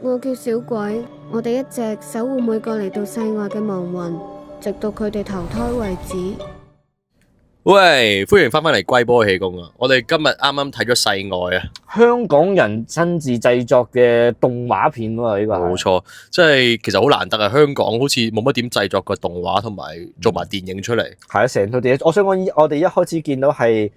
我叫小鬼，我哋一直守護每個嚟到世外嘅亡魂，直到佢哋投胎為止。喂，歡迎翻嚟龜波氣功啊！我哋今日啱啱睇咗《世外》啊，香港人親自製作嘅動畫片喎，呢個冇錯，即係其實好難得啊！香港好似冇乜點製作過動畫同埋做埋電影出嚟。係啊，成套電影，我想講，我哋一開始見到係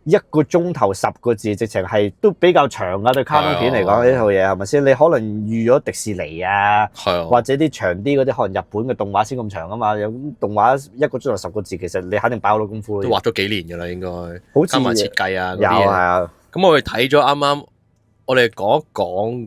1個鐘頭10個字，直情係都比較長噶。對卡通片嚟講，呢套嘢係咪先？你可能預咗迪士尼啊，或者啲長啲嗰啲，可能日本嘅動畫先咁長啊嘛。有動畫1個鐘頭10個字，其實你肯定擺好多功夫咯。都畫咗幾年噶啦，應該好似加埋設計啊嗰啲嘢。有係啊。咁我哋睇咗啱啱，我哋講一講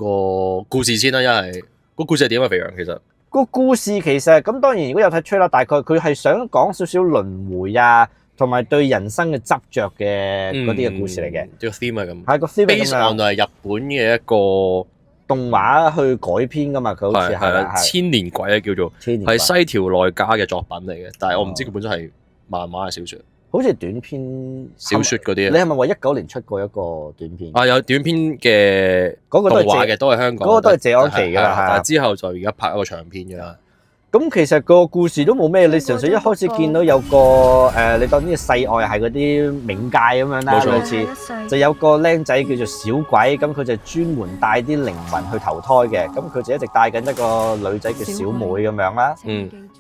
個故事先啦，因為個故事係點啊？肥羊其實個故事其實咁當然，如果有睇吹啦，大概佢係想講少少輪迴啊。同埋對人生嘅執着嘅嗰啲嘅故事嚟嘅，個 theme 係咁，係個 theme 係咁樣。係日本嘅一個動畫去改編噶嘛，佢好似係千年鬼啊，叫做係西條內家嘅作品嚟嘅，但係我唔知佢本身係漫畫嘅小説，好似短篇小説嗰啲。你係咪話19年出過一個短片？啊，有短篇嘅動畫嘅，都係香港，嗰個都係謝安琪㗎啦，但係之後就而家拍一個長片㗎啦。咁其實個故事都冇咩，你純粹一開始見到有個你當呢個世外係嗰啲冥界咁樣啦，類似就有個僆仔叫做小鬼，咁佢就專門帶啲靈魂去投胎嘅，咁佢就一直帶緊一個女仔叫小妹咁樣啦。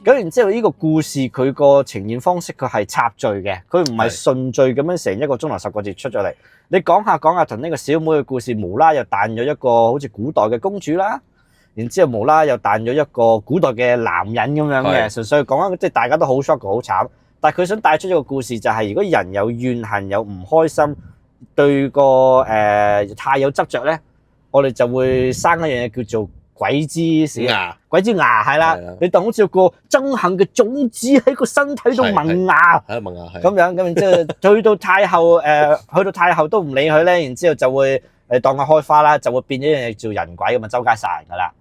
咁然之後呢個故事佢個呈現方式佢係插敘嘅，佢唔係順序咁樣成1個鐘頭10個字出咗嚟。你講下同呢個小妹嘅故事，無啦又彈咗一個好似古代嘅公主啦。然之後無啦又彈咗一個古代嘅男人咁樣嘅，純粹講即係大家都好 shock 好慘，但係佢想帶出一個故事就係，如果人有怨恨有唔開心，對個太有執着咧，我哋就會生一樣嘢叫做鬼之死牙，鬼之牙係啦，你當好似有個憎恨嘅種子喺個身體度萌芽，萌芽係咁樣，咁然之後去到太后都唔理佢咧，然之後就會當佢開花啦，就會變咗一樣嘢叫人鬼咁啊，周街殺人噶啦。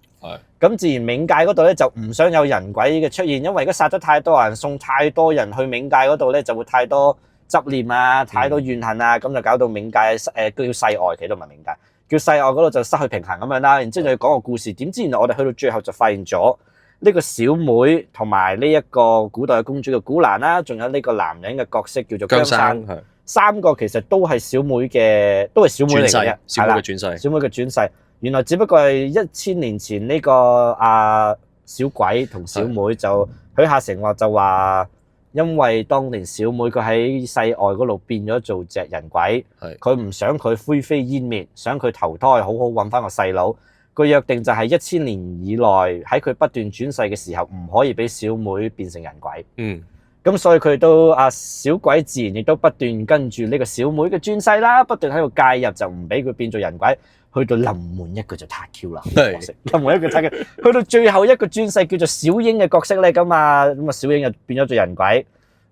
咁自然冥界嗰度咧就唔想有人鬼嘅出現，因為如果殺咗太多人，送太多人去冥界嗰度咧，就會太多執念啊，太多怨恨啊，咁就搞到冥界叫世外，其實都唔係冥界，叫世外嗰度就失去平衡咁樣啦。然之後就要講個故事，點知原來我哋去到最後就發現咗呢個小妹同埋呢一個古代嘅公主嘅古蘭啦，仲有呢個男人嘅角色叫做姜生，三個其實都係小妹嘅，都係小妹嚟嘅，小妹嘅轉世，小妹嘅轉世。原來只不過係1000年前呢個小鬼同小妹就許下承諾，就話因為當年小妹佢喺世外嗰度變咗做隻人鬼，佢唔想佢灰飛煙滅，想佢投胎好好揾翻個細佬。個約定就係1000年以內喺佢不斷轉世嘅時候，唔可以俾小妹變成人鬼。咁所以佢都小鬼自然亦都不斷跟住呢個小妹嘅轉世啦，不斷喺度介入，就唔俾佢變做人鬼。去到臨門一個就撻 Q 啦，臨門一個撻 Q，去到最後一個轉世叫做小英嘅角色咧，咁小英就變咗做人鬼，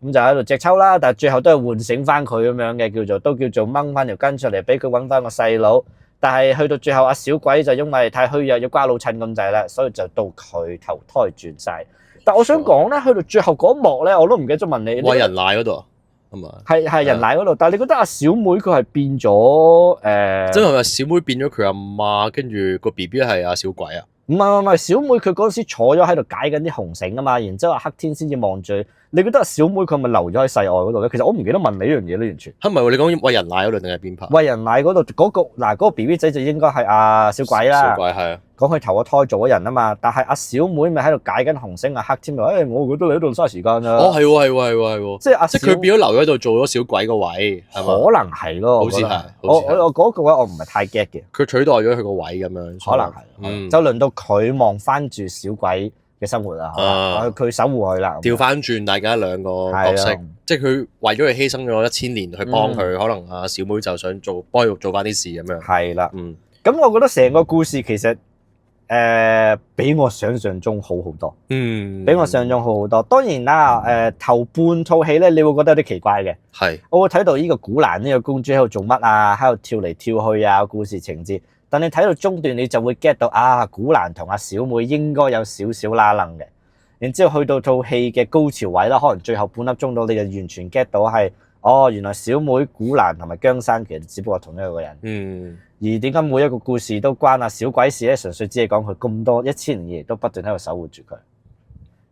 咁就喺度隻抽啦，但係最後都係喚醒翻佢咁樣嘅，都叫做掹翻條筋出嚟，俾佢揾翻個細佬。但係去到最後小鬼就因為太虛弱要瓜老襯咁滯啦，所以就到佢投胎轉世。但我想講咧，去到最後嗰一幕咧，我都唔記得咗問你，喂人奶嗰度係人奶嗰度，但係你覺得小妹佢係變咗即係話小妹變咗佢阿媽，跟住個 BB 係小鬼啊？唔係，小妹佢嗰陣時坐咗喺度解緊啲紅繩啊嘛，然之後黑天先至望住。你覺得小妹佢係咪留咗喺世外嗰度咧？其實我唔記得問你呢樣嘢咧，完全。係咪你講喂人奶嗰度定係邊 part？喂人奶嗰度嗰個 BB 仔就應該係小鬼啦。小鬼係啊。講佢投咗胎做咗人啊嘛，但係小妹咪喺度解緊紅繩，黑天話我覺得你喺度嘥時間咋。哦，係喎。即係佢變咗留喺度做咗小鬼個位，係嘛？可能係咯，好似係。我嗰個位我唔係太 get 嘅。佢取代咗佢個位咁樣。可能係。就輪到佢望翻住小鬼嘅生活啦，佢守護佢啦。調翻轉，大家兩個角色，即係佢為咗佢犧牲咗1000年去幫佢，可能小妹就想幫佢做翻啲事咁樣。係啦，咁我覺得成個故事其實比我想象中好好多，比我想象中好好多。當然啦，頭半套戲咧，你會覺得有啲奇怪嘅。係，我會睇到呢個古蘭呢個公主喺度做乜啊？喺度跳嚟跳去啊，故事情節。但你睇到中段，你就會 get 到古蘭同小妹應該有少少拉楞嘅。然之後去到套戲嘅高潮位啦，可能最後半粒鐘到，你就完全 get 到係哦，原來小妹、古蘭同埋姜山其實只不過同一個人。嗯，而點解每一個故事都關阿小鬼事咧？純粹只係講佢咁多1000年以嚟都不斷喺度守護住佢。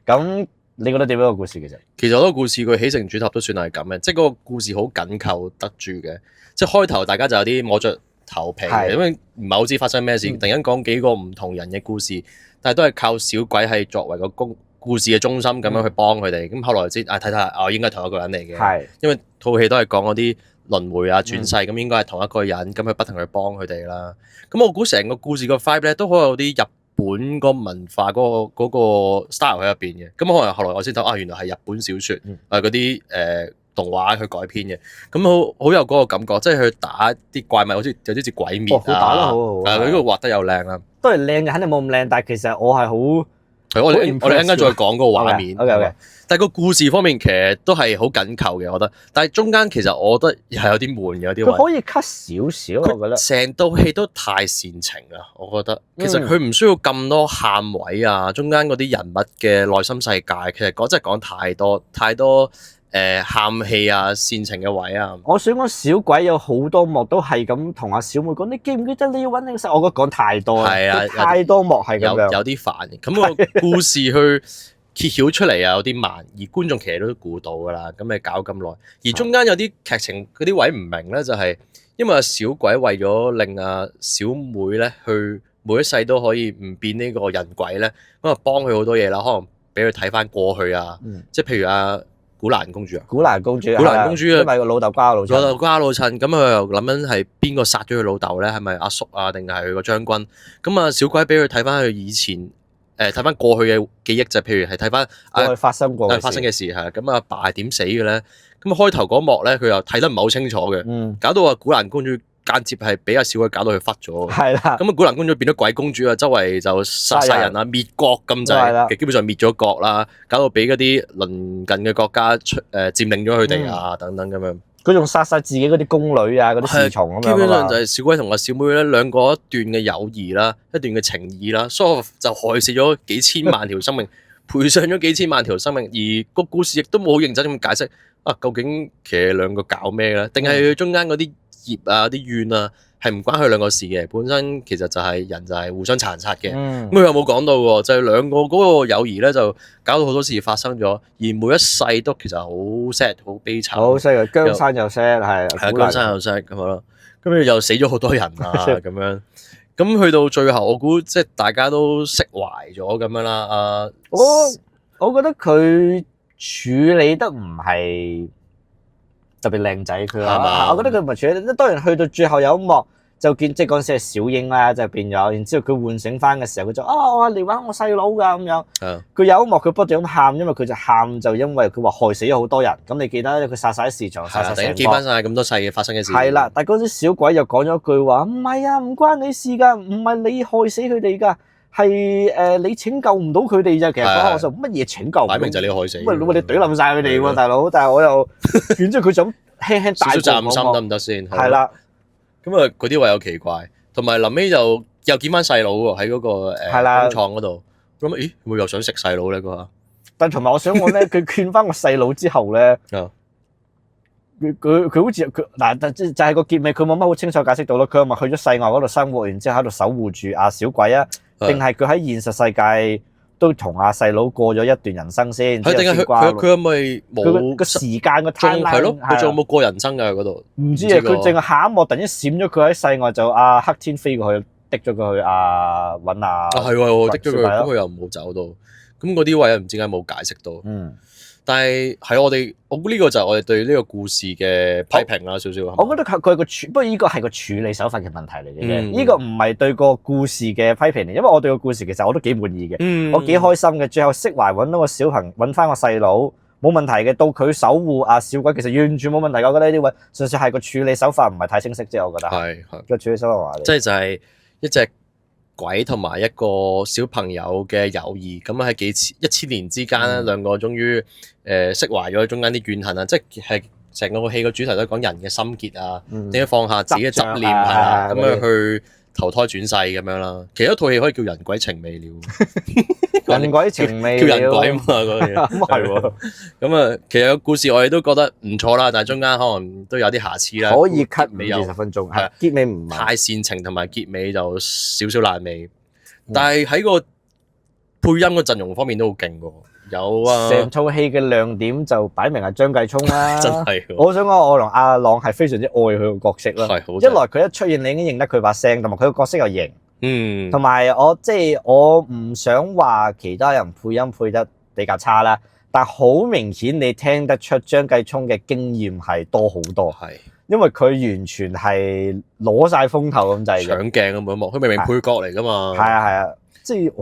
咁你覺得點樣個故事其實好多故事佢起承轉合都算係咁嘅，即係嗰個故事好緊扣得住嘅。即係開頭大家就有啲摸着頭皮嘅，因為唔係好知發生咩事，突然間講幾個唔同人嘅故事，但係都係靠小鬼係作為個故事嘅中心咁樣去幫佢哋。咁後來就知睇睇應該係同一個人嚟嘅。係因為套戲都係講嗰啲輪迴啊轉世，咁應該係同一個人，咁佢不停去幫佢哋啦。咁我估成個故事個 vibe 咧都好有啲日本個文化嗰個 style 喺入邊嘅。咁可能後來我先睇原來係日本小説嗰啲動畫去改編嘅，咁好有嗰個感覺，即係佢打啲怪物，好似有啲似鬼滅好打得好，佢呢個畫得又靚啦。都係靚嘅，肯定冇咁靚，但係其實我係好，我哋一陣間再講嗰個畫面。OK，但係個故事方面其實都係好緊扣嘅，我覺得。但係中間其實我覺得係有啲悶嘅，有啲位。佢可以 cut 少少，我覺得。成套戲都太煽情啦，我覺得。其實佢唔需要咁多喊位啊，中間嗰啲人物嘅內心世界，其實真係講太多。喊氣啊，煽情嘅位啊，我想講小鬼有好多幕都係咁同阿小妹講，你記唔記得你要揾你個細？我覺得講太多啦，太多幕係咁樣，有啲煩嘅。咁個故事去揭曉出嚟啊，有啲慢，而觀眾其實都估到㗎啦。咁你搞咁耐，而中間有啲劇情嗰啲位唔明咧，就係因為小鬼為咗令阿小妹咧去每一世都可以唔變呢個人鬼咧，咁啊幫佢好多嘢啦，可能俾佢睇翻過去啊，即係譬如古蘭公主，因為個老豆瓜老襯，咁佢又諗緊係邊個殺咗佢老豆咧？係咪阿叔啊，定係佢個將軍？咁啊，小鬼俾佢睇翻佢以前，睇翻過去嘅記憶，就譬如係睇翻發生嘅事係。咁阿爸係點死嘅咧？咁開頭嗰幕咧，佢又睇得唔係好清楚嘅，搞到古蘭公主間接係俾阿小鬼搞到佢忽咗。係啦，咁古蘭公主變咗鬼公主啊，周圍就殺人啊，滅國咁滯，基本上滅咗國啦，搞到俾嗰啲鄰近嘅國家佔領咗佢哋啊，等等咁樣。佢仲殺晒自己嗰啲宮女啊，嗰啲侍從咁樣。基本上就係小鬼同阿小妹咧兩個一段嘅友誼啦，一段嘅情誼啦，所以就害死咗幾千萬條生命，賠上咗幾千萬條生命。而個故事亦都冇好認真咁解釋究竟其實兩個搞咩咧？定係佢中間嗰啲業啊、啲怨啊，係唔關佢兩個事嘅。本身其實就係人就係互相殘殺嘅。咁佢有冇講到喎？就係兩個嗰個友誼咧，就搞到好多事發生咗，而每一世都其實好 sad、好悲慘。好 sad，姜山又 sad，係姜山又 sad 咁咯。跟住又死咗好多人啊，咁樣。咁去到最後，我估即係大家都釋懷咗咁樣啦。我覺得佢處理得唔係特別靚仔，佢話，我覺得佢唔係處理得。當然去到最後有一幕就見，即係嗰陣時係小英啦，就變咗。然之後佢喚醒翻嘅時候，佢就我嚟揾我細佬㗎咁樣。佢有一幕佢不斷咁喊，因為佢就喊就因為佢話害死咗好多人。咁你記得佢殺晒啲市場，殺晒成個。記翻晒咁多世嘅發生嘅事。係啦，但係嗰陣小鬼又講咗句話，唔係啊，唔關你事㗎，唔係你害死佢哋㗎。係你拯救唔到佢哋咋，其實嗰我就乜嘢拯救？擺明就係你害死。喂，你懟冧晒佢哋喎，大佬！但係我又，然之後佢就輕輕帶過。少少責任心得唔得先？係啦。咁啊，嗰啲位有奇怪，同埋臨尾就又見翻細佬喎，喺嗰個工廠嗰度。咁咦，會又想食細佬咧嗰下？但同埋我想講咧，佢勸翻個細佬之後咧，佢好似佢嗱，就係個結尾，佢冇乜好清楚解釋到咯。佢係咪去咗世外嗰度生活，然之後喺度守護住阿小鬼啊？定係佢喺現實世界都同阿細佬過咗一段人生先？定係佢係咪冇個時間個 timeline？係咯，佢仲有冇過人生㗎嗰度？唔知啊，佢淨係下一幕突然間閃咗佢喺世外，就阿黑天飛過去，滴咗佢去揾阿係喎，滴咗佢，咁佢又冇走到。咁嗰啲位又唔知點解冇解釋到。但係我估呢個就係我哋對呢個故事嘅批評啦，少少。我覺得佢個不過呢個係個處理手法嘅問題嚟嘅，呢個唔係對個故事嘅批評嚟，因為我對個故事其實我都幾滿意嘅，我幾開心嘅。最後釋懷揾到個小朋揾翻個細佬冇問題嘅，到佢守護阿小鬼其實完全冇問題。我覺得呢啲位純粹係個處理手法唔係太清晰啫，我覺得係個處理手法話即係就係一隻鬼同埋一個小朋友嘅友誼，咁喺1000年之間咧，兩個終於釋懷咗中間啲怨恨啊！即係成個戲個主題都係講人嘅心結啊，點樣放下自己嘅執念係啦，咁樣去投胎轉世咁樣啦。其實一套戲可以叫人鬼情未了，人鬼情未叫了人鬼嘛嗰個嘢。咁係喎，咁啊，其實個故事我哋都覺得唔錯啦，但係中間可能都有啲瑕疵啦。可以 cut 結尾又5至10分鐘，係係結尾唔係。太煽情，同埋結尾就少少爛尾。但係喺個配音個陣容方面都好勁喎，有啊，成套戲嘅亮點就擺明係張繼聰啦，真係喎我想講，我同阿朗係非常之愛佢個角色啦。係好一來佢一出現，你已經認得佢把聲，同埋佢個角色又型。嗯，同埋我唔想話其他人配音配得比較差啦，但好明顯你聽得出張繼聰嘅經驗係多好多，係因為佢完全係攞晒風頭咁滯嘅。搶鏡咁每一幕，佢明明配角嚟噶嘛，係啊，即係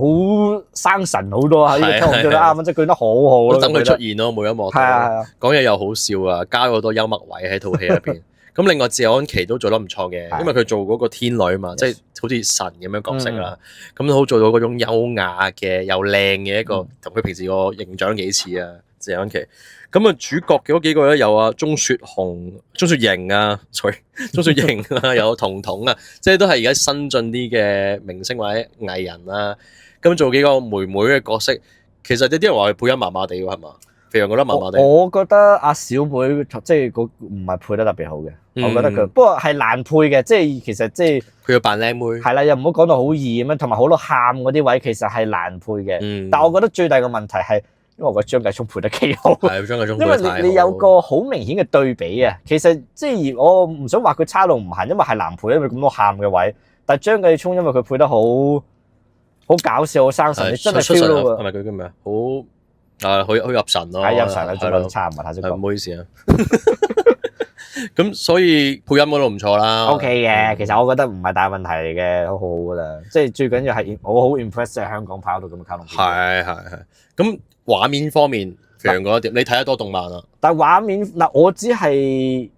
好生神好多啊！呢個聽做得啱啊，即係講得好好咯。我等佢覺得出現咯，每一幕都係啊，講嘢又好笑啊，加咗好多幽默位喺套戲入邊。咁另外謝安琪都做得唔錯嘅，係因為佢做嗰個天女嘛，即係好似神咁樣角色啦。咁都好做到嗰種優雅嘅又靚嘅一個，同佢平時個形象幾似啊，謝安琪。咁啊，主角嘅嗰幾個咧有啊鐘雪瑩啊，鐘雪瑩啊，有彤彤啊，即係都係而家新進啲嘅明星或者藝人啦。咁做幾個妹妹嘅角色，其實有啲人話佢配音麻麻地喎，係嘛？肥羊覺得麻麻地。我覺得阿小妹即係唔係配得特別好嘅，我覺得佢不過係難配嘅，即係其實即係佢要扮靚妹。係啦，又唔好講到好易咁樣，同埋好多喊嗰啲位其實係難配嘅。但係我覺得最大嘅問題係，因為我覺得張繼聰配得幾好。係張繼聰配得太好。因為你有個好明顯嘅對比啊，其實即係我唔想話佢差到唔行，因為係難配，因為咁多喊嘅位。但係張繼聰因為佢配得好搞笑，好生神，你真係 feel 到係咪佢叫咩啊？好入神咯，係入神啊，係咯，差唔係太識講。唔好意思啊。咁所以配音嗰度唔錯啦。OK 嘅，其實我覺得唔係大問題嚟嘅，好好噶啦。即係最緊要係我好 impress 喺香港拍到咁嘅卡通片。係。咁畫面方面，肥羊覺得點？你睇得多動漫啊？但係畫面嗱，我只係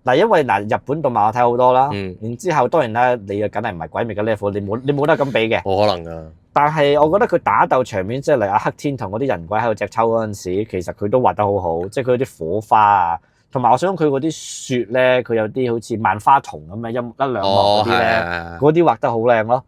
嗱，因為嗱日本動漫我睇好多啦。然之後當然啦，你啊梗係唔係鬼滅嘅 level，你冇得咁比嘅。冇可能㗎。但係我覺得佢打鬥場面，即係嚟阿黑天同嗰啲人鬼喺度隻抽嗰陣時，其實佢都畫得好好，即係佢啲火花啊，同埋我想佢嗰啲雪咧，佢有啲好似萬花筒咁嘅一兩幕嗰啲咧，嗰啲畫得好靚咯。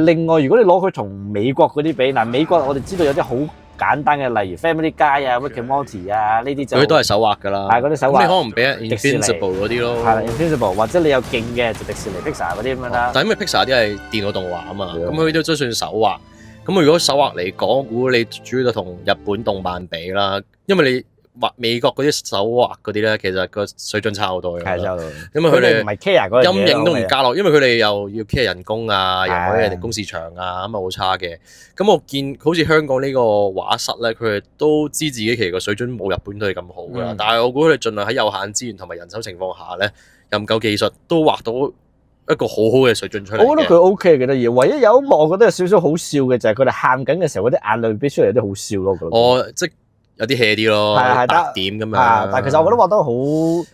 另外如果你攞佢同美國嗰啲比，嗱美國我哋知道有啲好簡單嘅，例如 Family Guy 啊、Rick and Morty 啊呢啲就佢都係手畫㗎啦。係嗰啲手畫。你可能俾 Invincible 嗰啲咯。係啦 Invincible 或者你有勁嘅就迪士尼 Pixar 嗰啲咁樣啦。但係因為 Pixar 啲係電腦動畫啊嘛，咁佢都算手畫。咁如果手畫嚟講，我估你主要就同日本動漫比啦，因為你畫美國嗰啲手畫嗰啲咧，其實個水準差好多嘅。係就，因為佢哋唔係 care 嗰陰影都唔加落，因為佢哋又要 care 人工啊，又或者人哋工時長啊，咁啊好差嘅。咁我見好似香港呢個畫室咧，佢哋都知自己其實個水準冇日本隊咁好㗎。但係我估佢哋盡量喺有限資源同埋人手情況下咧，又唔夠技術，都畫到一個好好嘅水準出嚟。我覺得佢 OK 嘅得意，唯一有一幕我覺得有少少好笑嘅就係佢哋喊緊嘅時候，嗰啲眼淚俾出嚟有啲好笑咯。即係有啲 hea 啲咯，白點咁樣。但係其實我覺得畫得好。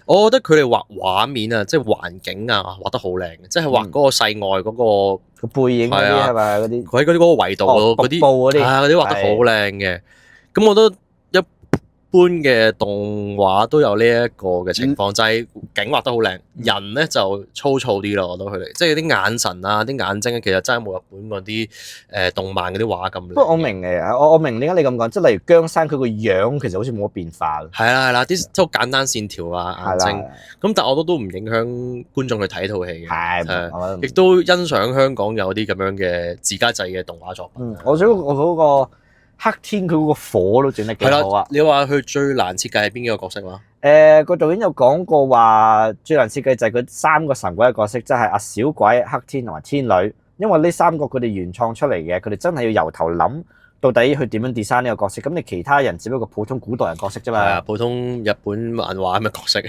我覺得佢哋畫畫面啊，即係環境啊，畫得好靚嘅，即係畫嗰個世外嗰個背影嗰啲係咪嗰啲？佢喺嗰啲嗰個維度嗰啲嗰啲嗰啲畫得好靚嘅。咁我覺得一般嘅動畫都有呢一個嘅情況，就係景畫得好靚，人咧就粗糙啲咯。我覺得佢哋即係啲眼神啊、啲眼睛，其實真係冇日本嗰啲動漫嗰啲畫咁靚。不過我明嘅，我明點解你咁講，即係例如姜生佢個樣其實好似冇乜變化。係啦，啲即係好簡單線條啊、眼睛。咁但係我覺得都唔影響觀眾去睇套戲嘅。亦都欣賞香港有啲咁樣嘅自家製嘅動畫作品。我想我嗰個黑天佢嗰個火都整得幾好啊！你話佢最難設計係邊幾個角色話？個導演有講過話最難設計就係佢3個神鬼嘅角色，即係阿小鬼、黑天同埋天女。因為呢3個佢哋原創出嚟嘅，佢哋真係要由頭諗到底去點樣 design 呢個角色。咁你其他人只不過普通古代人角色啫嘛。係啊，普通日本漫畫咁嘅角色，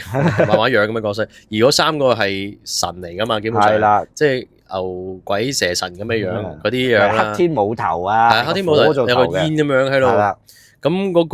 漫畫樣咁嘅角色。而嗰3個係神嚟㗎嘛，基本上係啦，即係牛鬼蛇神咁嘅樣嗰啲樣啦。黑天冇頭啊，黑天冇頭有個煙咁樣喺度。咁嗰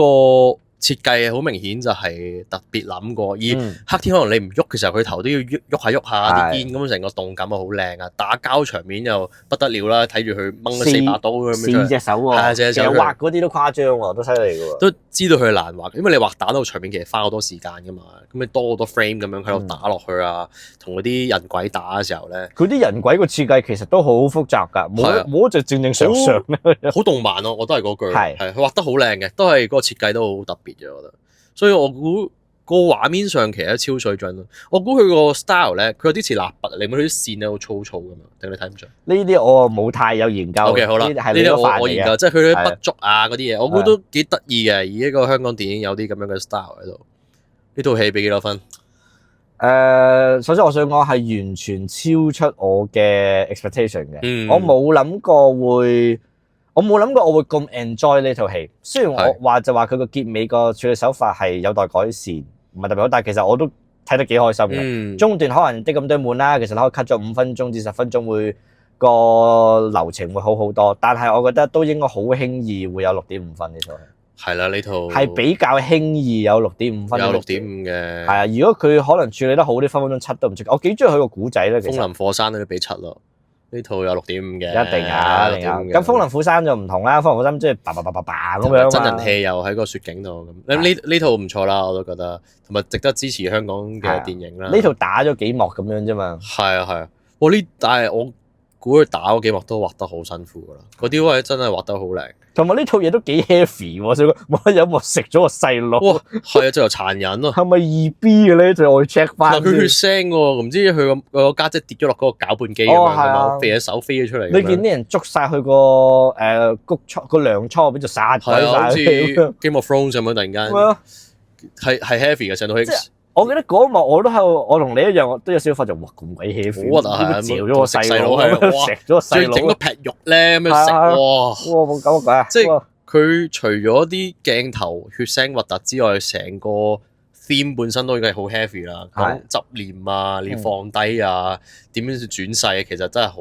個設計好明顯就係特別諗過，而嗯黑天可能你唔喐嘅時候，佢頭都要喐下啲係煙，咁成個動感啊好靚啊！打交場面又不得了啦，睇住佢掹咗4把刀咁樣出嚟，四隻手喎，係啊四隻手其實畫嗰啲都誇張喎，都犀利嘅喎。都知道佢難畫，因為你畫打鬥場面其實花好多時間噶嘛，咁你多好多 frame 咁樣喺度打落去啊，同嗰啲人鬼打嘅時候咧，佢啲人鬼個設計其實都好複雜㗎，係啊冇一隻正正常常咧。好動漫咯，我都係嗰句，係佢畫得好靚嘅，都係嗰個設計都好特別嘅，我覺得。所以我估個畫面上其實都超水準咯。我估佢個 style 咧，佢有啲似蠟筆，你冇啲線咧好粗糙㗎嘛，定你睇唔出呢啲我冇太有研究。 ？OK 好啦，呢呢啲係你個範啲我研究，嚟嘅。即係佢啲係啊筆觸啊嗰啲嘢，我估都幾得意嘅。而一個香港電影有啲咁樣嘅 style 喺度，呢套戲俾幾多分？首先我想講係完全超出我嘅 expectation 嘅。嗯我冇諗過我會咁 enjoy 呢套戲。雖然我係話就話佢個結尾個處理手法係有待改善，唔係特別好，但係其實我都睇得幾開心嘅。嗯，中段可能啲咁多悶啦，其實你可以 cut 咗5分鐘至10分鐘會個流程會好好多，但係我覺得都應該好輕易會有6.5分呢套戲，係啦，呢套係比較輕易有6.5分。有6.5嘅，係啊，如果佢可能處理得好啲，分分鐘7都唔出奇。我幾中意佢個古仔咧，其實風林火山都俾7咯。呢套有6.5嘅，一定有，一定有。咁風林虎山就唔同啦，風林虎山即係叭咁樣真人嘛。戲又喺個雪景度咁，呢套唔錯啦，我都覺得，同埋值得支持香港嘅電影啦。呢套打咗幾幕咁樣啫嘛。係啊，但係我估佢打嗰幾幕都畫得好辛苦噶啦，嗰啲位真係畫得好靚。同埋呢套嘢都幾 heavy 喎，所以冇有冇食咗個細路？哇，係啊，就又殘忍咯。係咪2B 嘅咧？就我要 check 翻佢血先。腥喎，唔知佢個家姐跌咗落嗰個攪拌機咁樣係啊咁，飛隻手飛咗出嚟咁樣。你見啲人捉晒佢個谷倉個糧倉入邊就殺鬼係啊，好似晒。 Game of Thrones 咁樣，突然間咁樣係 heavy 嘅成套戲即。係我記得嗰一幕我都喺度，我同你一樣，我都有少少發覺，哇咁鬼 heavy，好核突係啊嚼咗個細佬，係啊哇食咗個細佬仲要整個，劈肉咧咁樣食，係啊哇！哇冇搞乜鬼啊！即係哇佢除咗啲鏡頭血腥核突之外，成個 theme 本身都已經係好 heavy 啦。講係執念啊，你放低啊，點樣轉世，其實真係好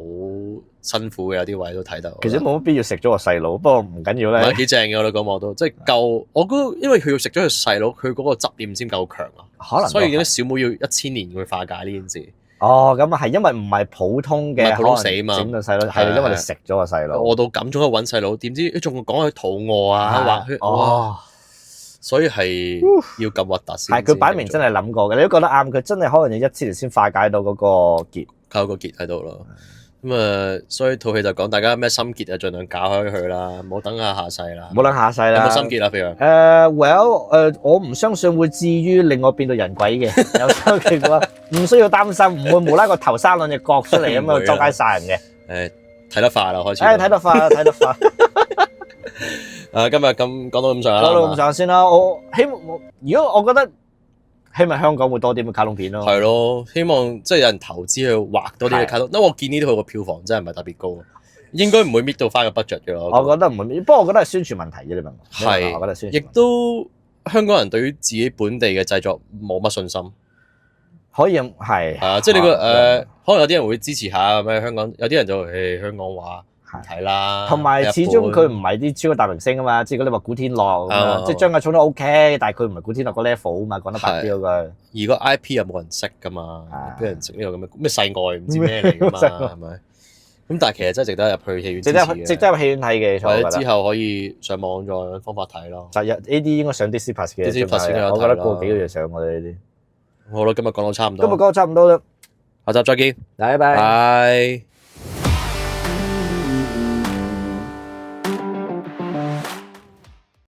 辛苦嘅，有啲位都睇到。其實冇乜必要食咗個細佬，不過唔緊要咧唔係。幾正嘅，我哋講幕都即係夠。我覺得因為佢要食咗佢細佬，佢嗰個執念先夠強啊。可能所以都係啲小妹要1000年去化解呢件事。哦，咁啊係因為唔係普通嘅，唔係普通死嘛整到細佬，係啊係因為你食咗個細佬。我到咁仲喺度揾細佬，點知仲講佢肚餓啊，話佢哇，哦，所以係要咁核突先。係佢擺明真係諗過嘅，你都覺得啱。佢真係可能要1000年先化解到嗰個結。靠個結喺度咯。咁啊，所以套戲就講大家咩心結啊，盡量搞開佢啦，唔好等下世啦。冇諗下世啦。有冇心結啊？譬如我唔相信會至於令我變到人鬼嘅，有心結嘅話，唔需要擔心，唔會無啦個頭生兩隻角出嚟咁唔會啊樣周街殺人嘅。誒睇得快啦，開始。睇得快，睇得快。今日咁講到咁上下啦。講到咁上下先啦，我希望如果我覺得希望香港會多啲咁嘅卡通片咯。係咯，希望即係有人投資去畫多啲嘅卡通。因為我見呢套個票房真係唔係特別高，應該唔會搣到翻個 budget 嘅咯。我覺得唔會，不過我覺得係宣傳問題啫。你問我，係我覺得係宣傳問題。亦都香港人對於自己本地嘅製作冇乜信心。可以係係啊，即係你可能有啲人會支持下咁樣，香港有啲人就香港話唔睇啦。同埋始終佢唔係啲超級大明星啊嘛，即係如果你話古天樂咁樣，即係張繼聰都 OK，但係佢唔係古天樂個 level 啊嘛，講得白啲嗰句。而個 IP 又冇人識噶嘛，俾人食呢個咁嘅咩世外唔知咩嚟噶嘛，係咪？咁但係其實真係值得入去戲院支持嘅，值得入戲院睇嘅，或者之後可以上網再揾方法睇咯。就呢啲應該上 Disney Plus 嘅， Disney Plus 我覺得過幾個月上我哋呢啲。好啦，今日講到差唔多，今日講到差唔多啦，下集再見，拜拜。拜。